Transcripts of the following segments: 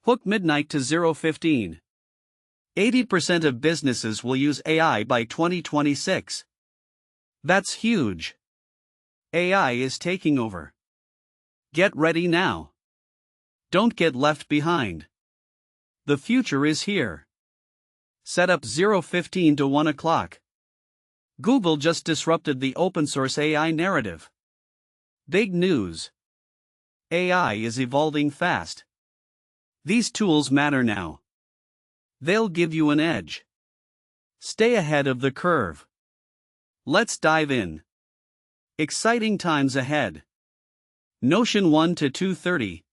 Hook midnight to 0:15. 80% of businesses will use AI by 2026. That's huge. AI is taking over. Get ready now. Don't get left behind. The future is here. Set up 0:15 to 1 o'clock. Google just disrupted the open source AI narrative. Big news. AI is evolving fast. These tools matter now. They'll give you an edge. Stay ahead of the curve. Let's dive in. Exciting times ahead. Notion 1 to 230.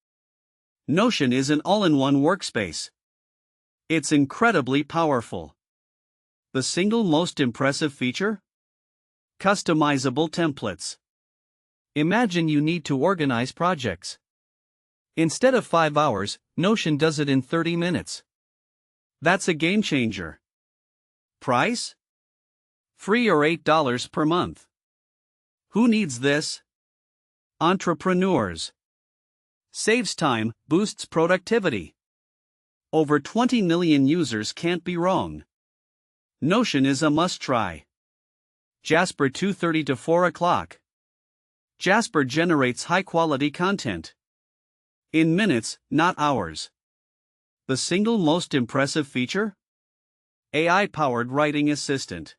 Notion is an all-in-one workspace. It's incredibly powerful. The single most impressive feature? Customizable templates. Imagine you need to organize projects. Instead of 5 hours, Notion does it in 30 minutes. That's a game changer. Price? Free or $8 per month. Who needs this? Entrepreneurs. Saves time, boosts productivity. Over 20 million users can't be wrong. Notion is a must-try. Jasper 2:30 to 4 o'clock. Jasper generates high-quality content. In minutes, not hours. The single most impressive feature? AI-powered writing assistant.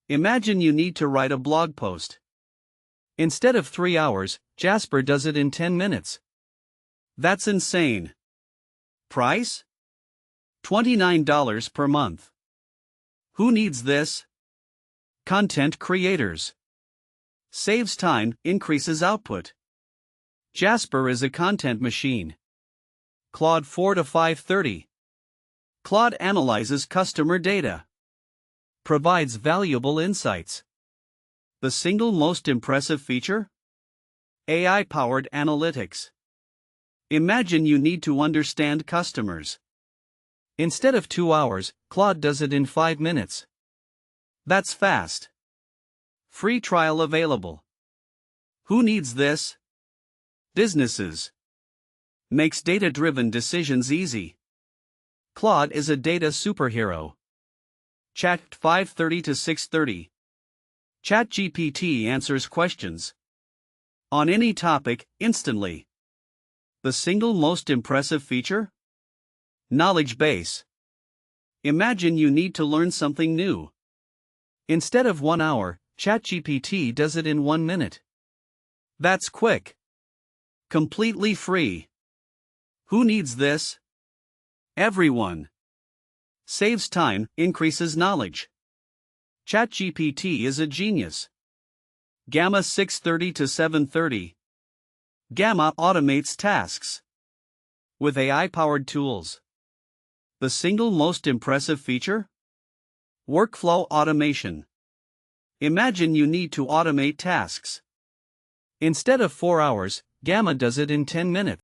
Imagine you need to write a blog post. Instead of 3 hours, Jasper does it in 10 minutes. That's insane. Price? $29 per month. Who needs this? Content creators. Saves time, increases output. Jasper is a content machine. Claude 4 to 5:30. Claude analyzes customer data. Provides valuable insights. The single most impressive feature? AI-powered analytics. Imagine you need to understand customers. Instead of 2 hours, Claude does it in 5 minutes. That's fast. Free trial available. Who needs this? Businesses. Makes data-driven decisions easy. Claude is a data superhero. Chat 5:30 to 6:30. ChatGPT answers questions. On any topic, instantly. The single most impressive feature? Knowledge base. Imagine you need to learn something new. Instead of 1 hour, ChatGPT does it in 1 minute. That's quick. Completely free. Who needs this? Everyone. Saves time, increases knowledge. ChatGPT is a genius. Gamma 6:30 to 7:30. Gamma automates tasks. With AI-powered tools. The single most impressive feature? Workflow automation. Imagine you need to automate tasks. Instead of 4 hours, Gamma does it in 10 minutes.